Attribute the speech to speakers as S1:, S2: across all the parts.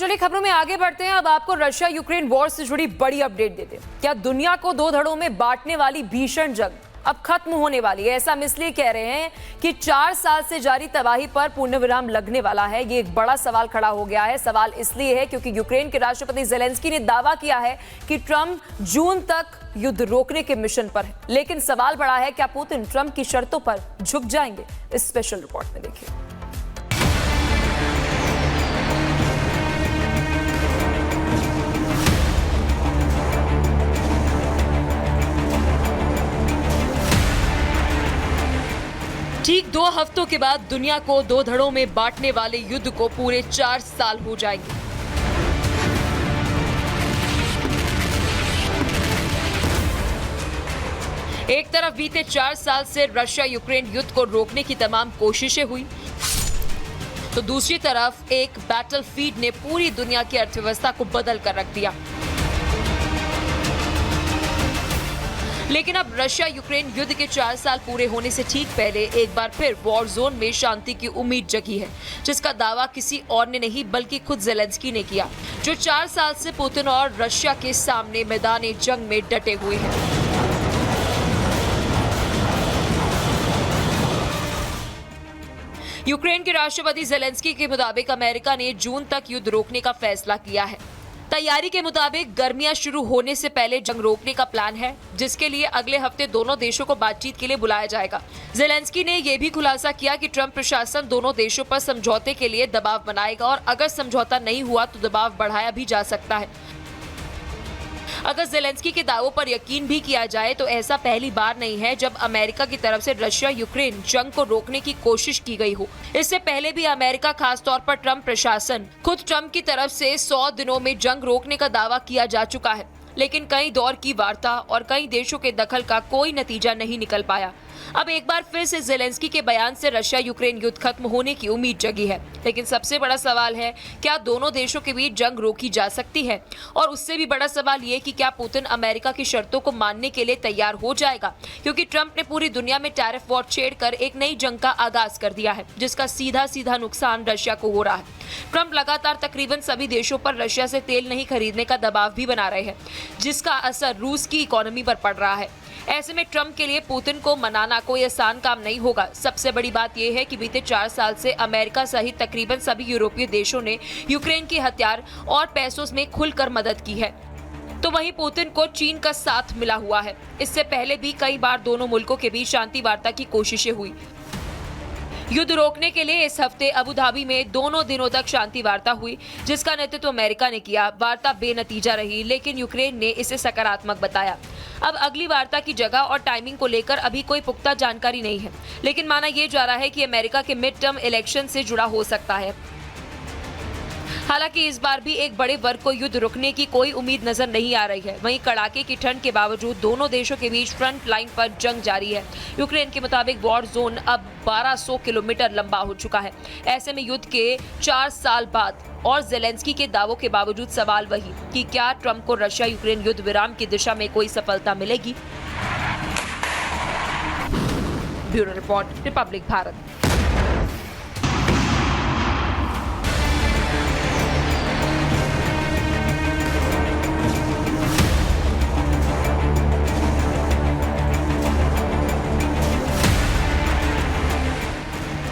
S1: चलिए खबरों में आगे बढ़ते हैं। अब आपको रशिया यूक्रेन वॉर से जुड़ी बड़ी अपडेट देते हैं। क्या दुनिया को दो धड़ों में बांटने वाली भीषण जंग अब खत्म होने वाली है? ऐसा हम इसलिए कह रहे हैं कि 4 साल से जारी तबाही पर पूर्ण विराम लगने वाला है। ये एक बड़ा सवाल खड़ा हो गया है। सवाल इसलिए है क्योंकि यूक्रेन के राष्ट्रपति ज़ेलेंस्की ने दावा किया है कि ट्रंप जून तक युद्ध रोकने के मिशन पर है। लेकिन सवाल बड़ा है, क्या पुतिन ट्रंप की शर्तों पर झुक जाएंगे? इस स्पेशल रिपोर्ट में देखिए। ठीक 2 हफ्तों के बाद दुनिया को दो धड़ों में बांटने वाले युद्ध को पूरे 4 साल हो जाएंगे। एक तरफ बीते 4 साल से रशिया यूक्रेन युद्ध को रोकने की तमाम कोशिशें हुई, तो दूसरी तरफ एक बैटलफील्ड ने पूरी दुनिया की अर्थव्यवस्था को बदल कर रख दिया। लेकिन अब रशिया यूक्रेन युद्ध के 4 साल पूरे होने से ठीक पहले एक बार फिर वॉर जोन में शांति की उम्मीद जगी है, जिसका दावा किसी और ने नहीं बल्कि खुद ज़ेलेंस्की ने किया, जो 4 साल से पुतिन और रशिया के सामने मैदान जंग में डटे हुए हैं। यूक्रेन के राष्ट्रपति ज़ेलेंस्की के मुताबिक अमेरिका ने जून तक युद्ध रोकने का फैसला किया है। तैयारी के मुताबिक गर्मियां शुरू होने से पहले जंग रोकने का प्लान है, जिसके लिए अगले हफ्ते दोनों देशों को बातचीत के लिए बुलाया जाएगा। ज़ेलेंस्की ने यह भी खुलासा किया कि ट्रंप प्रशासन दोनों देशों पर समझौते के लिए दबाव बनाएगा और अगर समझौता नहीं हुआ तो दबाव बढ़ाया भी जा सकता है। अगर ज़ेलेंस्की के दावों पर यकीन भी किया जाए तो ऐसा पहली बार नहीं है जब अमेरिका की तरफ से रशिया यूक्रेन जंग को रोकने की कोशिश की गई हो। इससे पहले भी अमेरिका, खासतौर पर ट्रंप प्रशासन, खुद ट्रंप की तरफ से 100 दिनों में जंग रोकने का दावा किया जा चुका है, लेकिन कई दौर की वार्ता और कई देशों के दखल का कोई नतीजा नहीं निकल पाया। अब एक बार फिर से ज़ेलेंस्की के बयान से रशिया यूक्रेन युद्ध खत्म होने की उम्मीद जगी है, लेकिन सबसे बड़ा सवाल है, क्या दोनों देशों के बीच जंग रोकी जा सकती है? और उससे भी बड़ा सवाल ये कि क्या पुतिन अमेरिका की शर्तों को मानने के लिए तैयार हो जाएगा? क्योंकि ट्रंप ने पूरी दुनिया में टैरिफ वॉर छेड़कर एक नई जंग का आगाज कर दिया है, जिसका सीधा नुकसान रशिया को हो रहा है। ट्रंप लगातार तकरीबन सभी देशों पर रशिया से तेल नहीं खरीदने का दबाव भी बना रहे हैं, जिसका असर रूस की इकोनॉमी पर पड़ रहा है। ऐसे में ट्रंप के लिए पुतिन को मनाना कोई आसान काम नहीं होगा। सबसे बड़ी बात यह है कि बीते 4 साल से अमेरिका सहित तकरीबन सभी यूरोपीय देशों ने यूक्रेन के हथियार और पैसों में खुलकर मदद की है, तो वहीं पुतिन को चीन का साथ मिला हुआ है। इससे पहले भी कई बार दोनों मुल्कों के बीच शांति वार्ता की कोशिशें हुई। युद्ध रोकने के लिए इस हफ्ते अबू धाबी में दोनों दिनों तक शांति वार्ता हुई, जिसका नेतृत्व अमेरिका ने किया। वार्ता बेनतीजा रही, लेकिन यूक्रेन ने इसे सकारात्मक बताया। अब अगली वार्ता की जगह और टाइमिंग को लेकर अभी कोई पुख्ता जानकारी नहीं है, लेकिन माना यह जा रहा है कि अमेरिका के मिड टर्म इलेक्शन से जुड़ा हो सकता है। हालांकि इस बार भी एक बड़े वर्ग को युद्ध रुकने की कोई उम्मीद नजर नहीं आ रही है। वहीं कड़ाके की ठंड के बावजूद दोनों देशों के बीच फ्रंट लाइन पर जंग जारी है। यूक्रेन के मुताबिक वॉर जोन अब 1200 किलोमीटर लंबा हो चुका है। ऐसे में युद्ध के 4 साल बाद और ज़ेलेंस्की के दावों के बावजूद सवाल वही कि क्या ट्रंप को रशिया यूक्रेन युद्ध विराम की दिशा में कोई सफलता मिलेगी? Bureau report, Republic Bharat.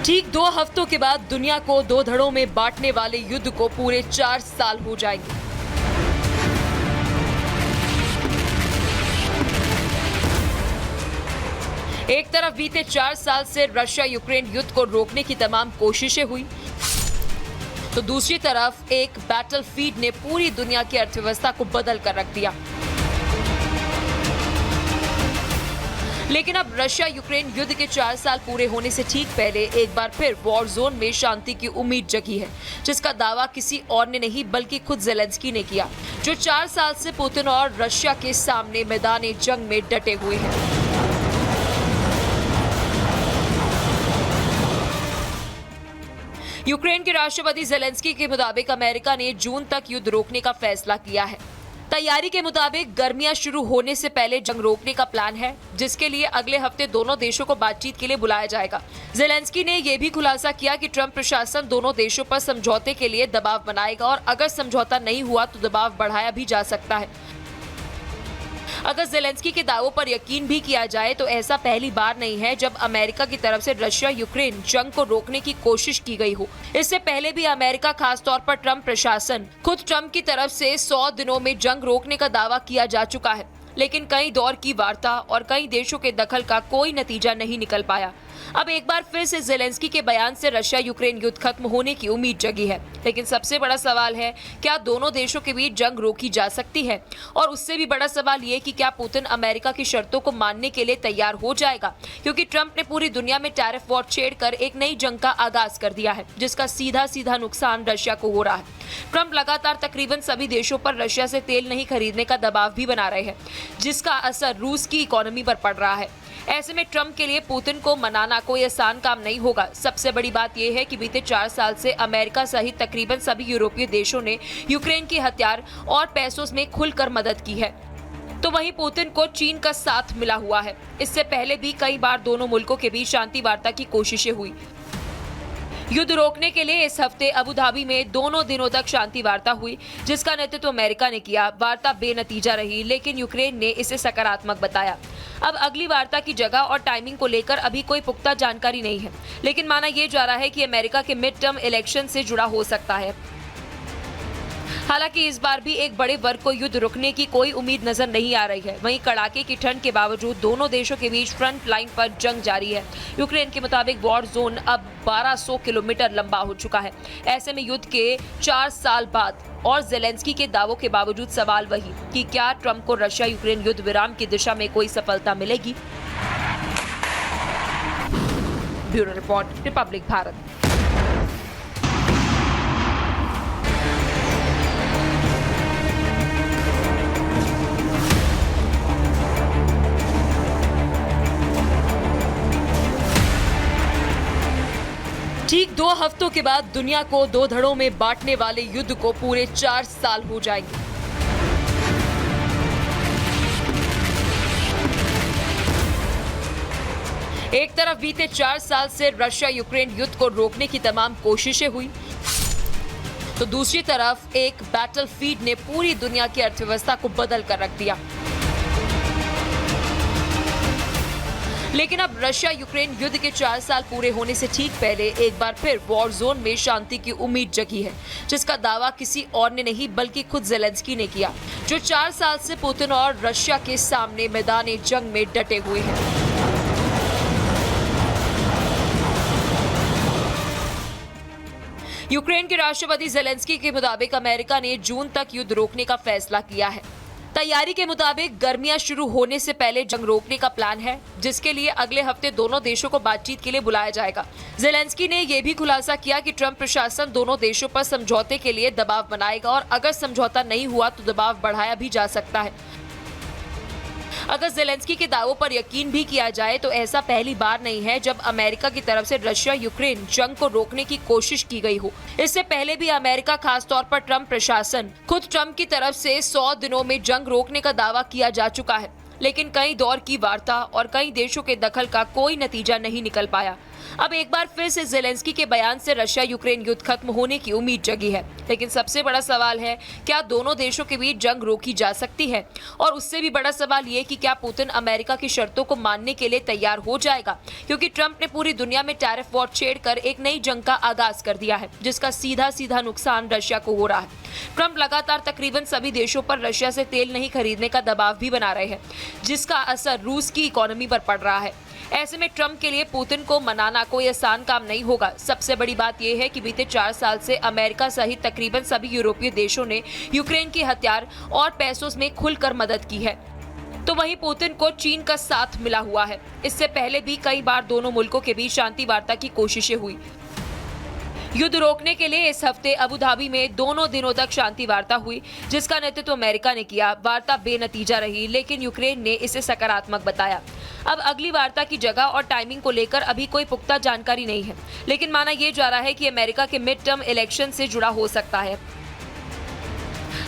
S1: ठीक 2 हफ्तों के बाद दुनिया को दो धड़ों में बांटने वाले युद्ध को पूरे 4 साल हो जाएंगे। एक तरफ बीते 4 साल से रशिया यूक्रेन युद्ध को रोकने की तमाम कोशिशें हुई, तो दूसरी तरफ एक बैटलफील्ड ने पूरी दुनिया की अर्थव्यवस्था को बदल कर रख दिया। लेकिन अब रशिया यूक्रेन युद्ध के 4 साल पूरे होने से ठीक पहले एक बार फिर वॉर जोन में शांति की उम्मीद जगी है, जिसका दावा किसी और ने नहीं बल्कि खुद ज़ेलेंस्की ने किया, जो 4 साल से पुतिन और रशिया के सामने मैदान जंग में डटे हुए हैं। यूक्रेन के राष्ट्रपति ज़ेलेंस्की के मुताबिक अमेरिका ने जून तक युद्ध रोकने का फैसला किया है। तैयारी के मुताबिक गर्मियां शुरू होने से पहले जंग रोकने का प्लान है, जिसके लिए अगले हफ्ते दोनों देशों को बातचीत के लिए बुलाया जाएगा। ज़ेलेंस्की ने यह भी खुलासा किया कि ट्रंप प्रशासन दोनों देशों पर समझौते के लिए दबाव बनाएगा और अगर समझौता नहीं हुआ तो दबाव बढ़ाया भी जा सकता है। अगर ज़ेलेंस्की के दावों पर यकीन भी किया जाए तो ऐसा पहली बार नहीं है जब अमेरिका की तरफ से रशिया यूक्रेन जंग को रोकने की कोशिश की गई हो। इससे पहले भी अमेरिका, खास तौर पर ट्रंप प्रशासन, खुद ट्रंप की तरफ से 100 दिनों में जंग रोकने का दावा किया जा चुका है, लेकिन कई दौर की वार्ता और कई देशों के दखल का कोई नतीजा नहीं निकल पाया। अब एक बार फिर से ज़ेलेंस्की के बयान से रशिया यूक्रेन युद्ध खत्म होने की उम्मीद जगी है, लेकिन सबसे बड़ा सवाल है, क्या दोनों देशों के बीच जंग रोकी जा सकती है? और उससे भी बड़ा सवाल ये कि क्या पुतिन अमेरिका की शर्तों को मानने के लिए तैयार हो जाएगा? क्योंकि ट्रंप ने पूरी दुनिया में टैरिफ वॉर छेड़कर एक नई जंग का आगाज कर दिया है, जिसका सीधा नुकसान रशिया को हो रहा है। ट्रंप लगातार तकरीबन सभी देशों पर रशिया से तेल नहीं खरीदने का दबाव भी बना रहे हैं, जिसका असर रूस की इकोनॉमी पर पड़ रहा है। ऐसे में ट्रंप के लिए पुतिन को मनाना कोई आसान काम नहीं होगा। सबसे बड़ी बात यह है कि बीते 4 साल से अमेरिका सहित तकरीबन सभी यूरोपीय देशों ने यूक्रेन के हथियार और पैसों में खुलकर मदद की है, तो वहीं पुतिन को चीन का साथ मिला हुआ है। इससे पहले भी कई बार दोनों मुल्कों के बीच शांति वार्ता की कोशिशें हुई। युद्ध रोकने के लिए इस हफ्ते अबू धाबी में दोनों दिनों तक शांति वार्ता हुई, जिसका नेतृत्व अमेरिका ने किया। वार्ता बेनतीजा रही, लेकिन यूक्रेन ने इसे सकारात्मक बताया। अब अगली वार्ता की जगह और टाइमिंग को लेकर अभी कोई पुख्ता जानकारी नहीं है, लेकिन माना यह जा रहा है कि अमेरिका के मिड टर्म इलेक्शन से जुड़ा हो सकता है। हालांकि इस बार भी एक बड़े वर्ग को युद्ध रुकने की कोई उम्मीद नजर नहीं आ रही है। वहीं कड़ाके की ठंड के बावजूद दोनों देशों के बीच फ्रंट लाइन पर जंग जारी है। यूक्रेन के मुताबिक वॉर जोन अब 1200 किलोमीटर लंबा हो चुका है। ऐसे में युद्ध के 4 साल बाद और ज़ेलेंस्की के दावों के बावजूद सवाल वही कि क्या ट्रंप को रशिया यूक्रेन युद्ध विराम की दिशा में कोई सफलता मिलेगी? Bureau report, Republic Bharat. ठीक 2 हफ्तों के बाद दुनिया को 2 धड़ों में बांटने वाले युद्ध को पूरे 4 साल हो जाएंगे। एक तरफ बीते 4 साल से रशिया यूक्रेन युद्ध को रोकने की तमाम कोशिशें हुई, तो दूसरी तरफ एक बैटलफील्ड ने पूरी दुनिया की अर्थव्यवस्था को बदल कर रख दिया। लेकिन अब रशिया यूक्रेन युद्ध के 4 साल पूरे होने से ठीक पहले एक बार फिर वॉर जोन में शांति की उम्मीद जगी है, जिसका दावा किसी और ने नहीं बल्कि खुद ज़ेलेंस्की ने किया, जो 4 साल से पुतिन और रशिया के सामने मैदान जंग में डटे हुए हैं। यूक्रेन के राष्ट्रपति ज़ेलेंस्की के मुताबिक अमेरिका ने जून तक युद्ध रोकने का फैसला किया है। तैयारी के मुताबिक गर्मियां शुरू होने से पहले जंग रोकने का प्लान है, जिसके लिए अगले हफ्ते दोनों देशों को बातचीत के लिए बुलाया जाएगा। ज़ेलेंस्की ने यह भी खुलासा किया कि ट्रंप प्रशासन दोनों देशों पर समझौते के लिए दबाव बनाएगा और अगर समझौता नहीं हुआ तो दबाव बढ़ाया भी जा सकता है। अगर ज़ेलेंस्की के दावों पर यकीन भी किया जाए तो ऐसा पहली बार नहीं है जब अमेरिका की तरफ से रशिया यूक्रेन जंग को रोकने की कोशिश की गई हो। इससे पहले भी अमेरिका, खास तौर पर ट्रंप प्रशासन, खुद ट्रंप की तरफ से 100 दिनों में जंग रोकने का दावा किया जा चुका है, लेकिन कई दौर की वार्ता और कई देशों के दखल का कोई नतीजा नहीं निकल पाया। अब एक बार फिर से ज़ेलेंस्की के बयान से रशिया यूक्रेन युद्ध खत्म होने की उम्मीद जगी है, लेकिन सबसे बड़ा सवाल है, क्या दोनों देशों के बीच जंग रोकी जा सकती है? और उससे भी बड़ा सवाल ये कि क्या पुतिन अमेरिका की शर्तों को मानने के लिए तैयार हो जाएगा? क्योंकि ट्रंप ने पूरी दुनिया में टैरिफ वॉर छेड़कर एक नई जंग का आगाज कर दिया है, जिसका सीधा नुकसान रशिया को हो रहा है। ट्रंप लगातार तकरीबन सभी देशों पर रशिया से तेल नहीं खरीदने का दबाव भी बना रहे हैं, जिसका असर रूस की इकोनॉमी पर पड़ रहा है। ऐसे में ट्रंप के लिए पुतिन को मनाना कोई आसान काम नहीं होगा। सबसे बड़ी बात यह है कि बीते 4 साल से अमेरिका सहित तकरीबन सभी यूरोपीय देशों ने यूक्रेन के हथियार और पैसों में खुलकर मदद की है, तो वहीं पुतिन को चीन का साथ मिला हुआ है। इससे पहले भी कई बार दोनों मुल्कों के बीच शांति वार्ता की कोशिशें हुई। युद्ध रोकने के लिए इस हफ्ते अबू धाबी में दोनों दिनों तक शांति वार्ता हुई, जिसका नेतृत्व अमेरिका ने किया। वार्ता बेनतीजा रही, लेकिन यूक्रेन ने इसे सकारात्मक बताया। अब अगली वार्ता की जगह और टाइमिंग को लेकर अभी कोई पुख्ता जानकारी नहीं है, लेकिन माना यह जा रहा है कि अमेरिका के मिड टर्म इलेक्शन से जुड़ा हो सकता है।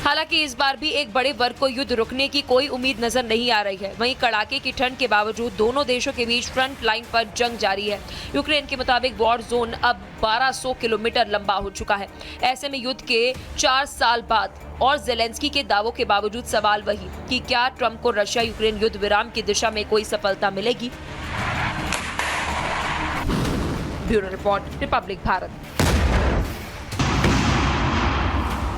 S1: हालांकि इस बार भी एक बड़े वर्ग को युद्ध रुकने की कोई उम्मीद नजर नहीं आ रही है। वहीं कड़ाके की ठंड के बावजूद दोनों देशों के बीच फ्रंट लाइन पर जंग जारी है। यूक्रेन के मुताबिक वॉर जोन अब 1200 किलोमीटर लंबा हो चुका है। ऐसे में युद्ध के 4 साल बाद और ज़ेलेंस्की के दावों के बावजूद सवाल वही कि क्या ट्रंप को रशिया यूक्रेन युद्ध विराम की दिशा में कोई सफलता मिलेगी। Bureau report, Republic Bharat.